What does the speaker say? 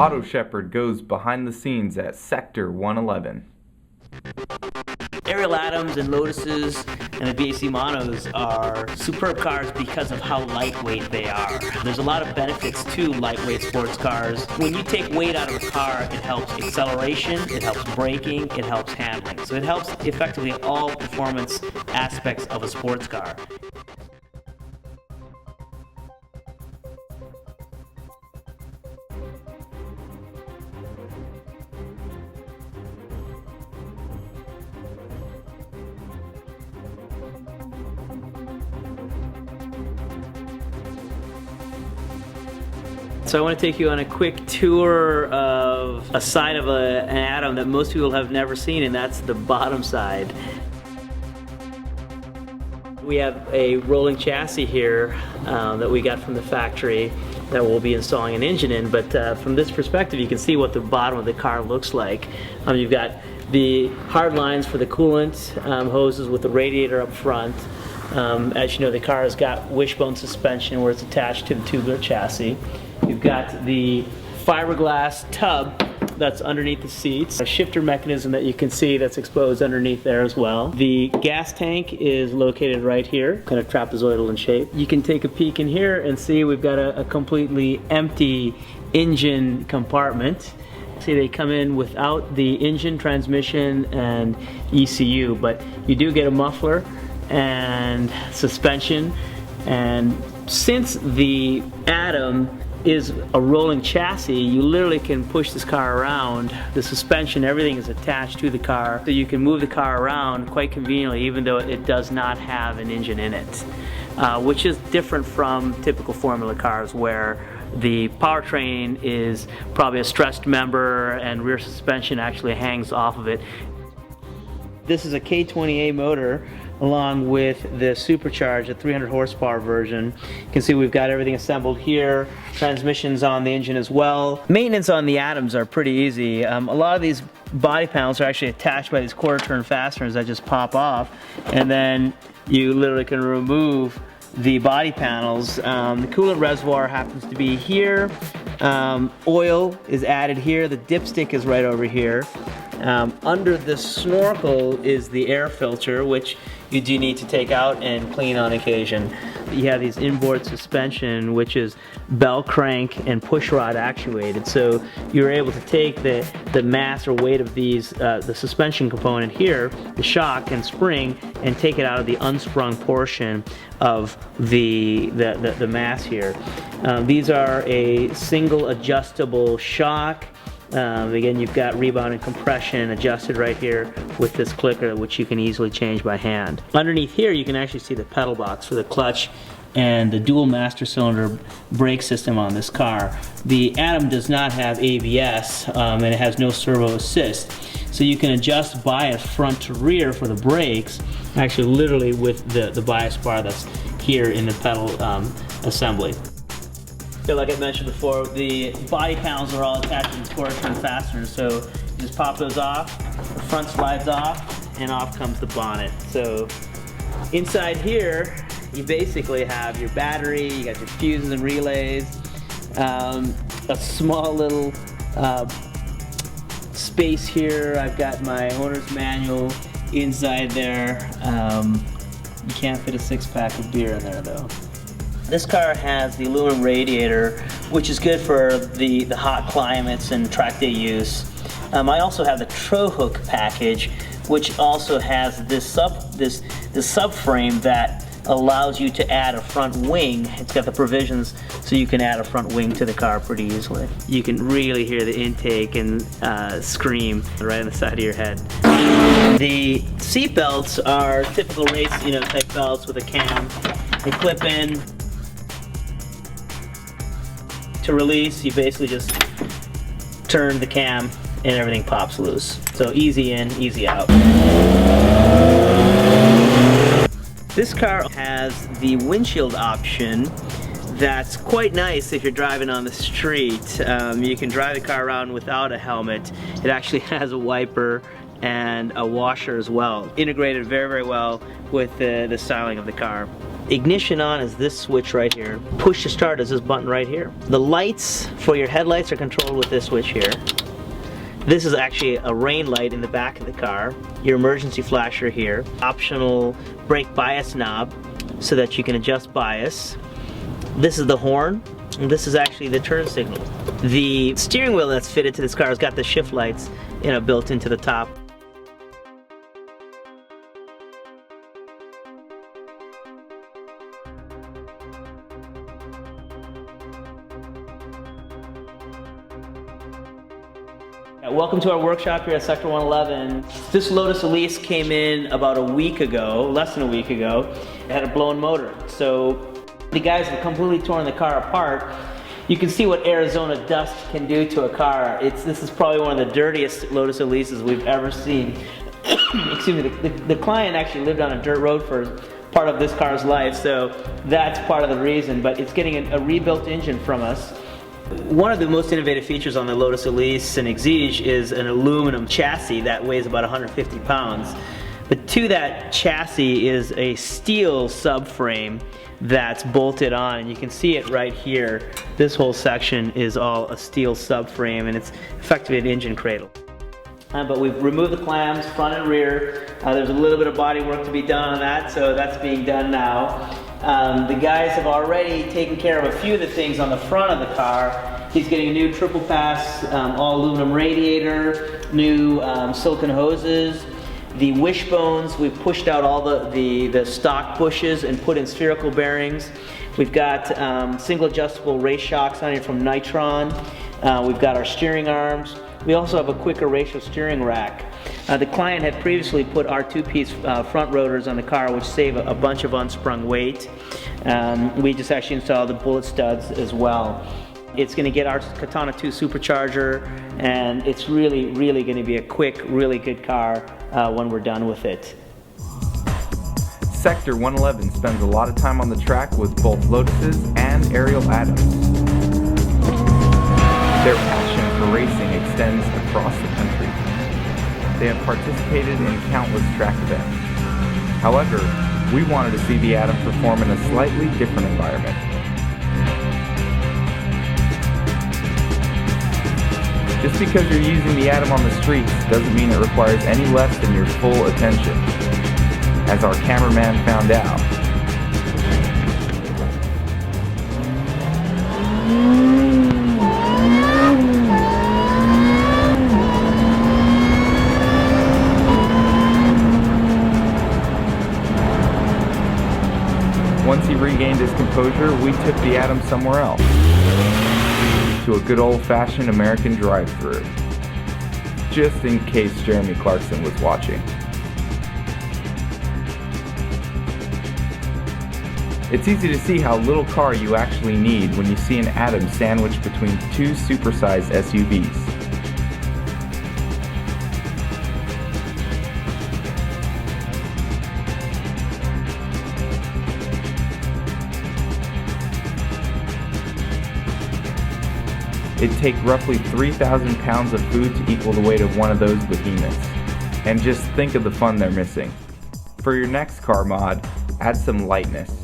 Autoshepherd goes behind the scenes at Sector 111. Ariel Atoms and Lotuses and the BAC Monos are superb cars because of how lightweight they are. There's a lot of benefits to lightweight sports cars. When you take weight out of a car, it helps acceleration, it helps braking, it helps handling. So it helps effectively all performance aspects of a sports car. So I want to take you on a quick tour of a side of an Atom that most people have never seen, and that's the bottom side. We have a rolling chassis here that we got from the factory that we'll be installing an engine in, but from this perspective you can see what the bottom of the car looks like. You've got the hard lines for the coolant hoses with the radiator up front. As you know, the car has got wishbone suspension where it's attached to the tubular chassis. You've got the fiberglass tub that's underneath the seats, a shifter mechanism that you can see that's exposed underneath there as well. The gas tank is located right here, kind of trapezoidal in shape. You can take a peek in here and see we've got a completely empty engine compartment. See, they come in without the engine, transmission, and ECU, but you do get a muffler and suspension. And since the Atom is a rolling chassis, you literally can push this car around. The suspension, everything is attached to the car, so you can move the car around quite conveniently even though it does not have an engine in it, which is different from typical formula cars where the powertrain is probably a stressed member and rear suspension actually hangs off of it. This is a K20A motor along with the supercharged, a 300 horsepower version. You can see we've got everything assembled here, transmissions on the engine as well. Maintenance on the Atoms are pretty easy. A lot of these body panels are actually attached by these quarter turn fasteners that just pop off, and then you literally can remove the body panels. The coolant reservoir happens to be here. Oil is added here. The dipstick is right over here. Under the snorkel is the air filter, which you do need to take out and clean on occasion. You have these inboard suspension, which is bell crank and push rod actuated. So you're able to take the mass or weight of these, the suspension component here, the shock and spring, and take it out of the unsprung portion of the mass here. These are a single adjustable shock. Again, you've got rebound and compression adjusted right here with this clicker, which you can easily change by hand. Underneath here you can actually see the pedal box for the clutch and the dual master cylinder brake system on this car. The Atom does not have ABS and it has no servo assist, so you can adjust bias front to rear for the brakes actually literally with the bias bar that's here in the pedal assembly. So like I mentioned before, the body panels are all attached to these quarter turn fasteners, so you just pop those off, the front slides off, and off comes the bonnet. So inside here, you basically have your battery, you got your fuses and relays, a small little space here. I've got my owner's manual inside there. You can't fit a 6-pack of beer in there though. This car has the aluminum radiator, which is good for the hot climates and track day use. I also have the Trohook package, which also has this subframe that allows you to add a front wing. It's got the provisions so you can add a front wing to the car pretty easily. You can really hear the intake and scream right on the side of your head. The seat belts are typical race type belts with a cam. They clip in. To release, you basically just turn the cam and everything pops loose. So easy in, easy out. This car has the windshield option that's quite nice if you're driving on the street. You can drive the car around without a helmet. It actually has a wiper and a washer as well. Integrated very, very well with the styling of the car. ignition on is this switch right here. Push to start is this button right here. The lights for your headlights are controlled with this switch here. This is actually a rain light in the back of the car. Your emergency flasher here. Optional brake bias knob so that you can adjust bias. This is the horn, and this is actually the turn signal. The steering wheel that's fitted to this car has got the shift lights, built into the top. Welcome to our workshop here at Sector 111. This Lotus Elise came in about a week ago, less than a week ago. It had a blown motor. So the guys have completely torn the car apart. You can see what Arizona dust can do to a car. This is probably one of the dirtiest Lotus Elises we've ever seen. Excuse me, the client actually lived on a dirt road for part of this car's life, so that's part of the reason, but it's getting a rebuilt engine from us. One of the most innovative features on the Lotus Elise and Exige is an aluminum chassis that weighs about 150 pounds. But to that chassis is a steel subframe that's bolted on, and you can see it right here. This whole section is all a steel subframe, and it's effectively an engine cradle. But we've removed the clams, front and rear. There's a little bit of body work to be done on that, so that's being done now. The guys have already taken care of a few of the things on the front of the car. He's getting a new triple pass, all aluminum radiator, new silicone hoses. The wishbones, we've pushed out all the stock bushes and put in spherical bearings. We've got single adjustable race shocks on here from Nitron. We've got our steering arms. We also have a quicker ratio steering rack. The client had previously put our two-piece front rotors on the car, which save a bunch of unsprung weight. We just actually installed the bullet studs as well. It's going to get our Katana 2 supercharger, and it's really, really going to be a quick, really good car when we're done with it. Sector 111 spends a lot of time on the track with both Lotuses and Ariel Atoms. Their passion for racing extends across the country. They have participated in countless track events. However, we wanted to see the Atom perform in a slightly different environment. Just because you're using the Atom on the streets doesn't mean it requires any less than your full attention, as our cameraman found out. Once he regained his composure, we took the Atom somewhere else, to a good old-fashioned American drive-thru, just in case Jeremy Clarkson was watching. It's easy to see how little car you actually need when you see an Atom sandwiched between two supersized SUVs. It'd take roughly 3,000 pounds of food to equal the weight of one of those behemoths. And just think of the fun they're missing. For your next car mod, add some lightness.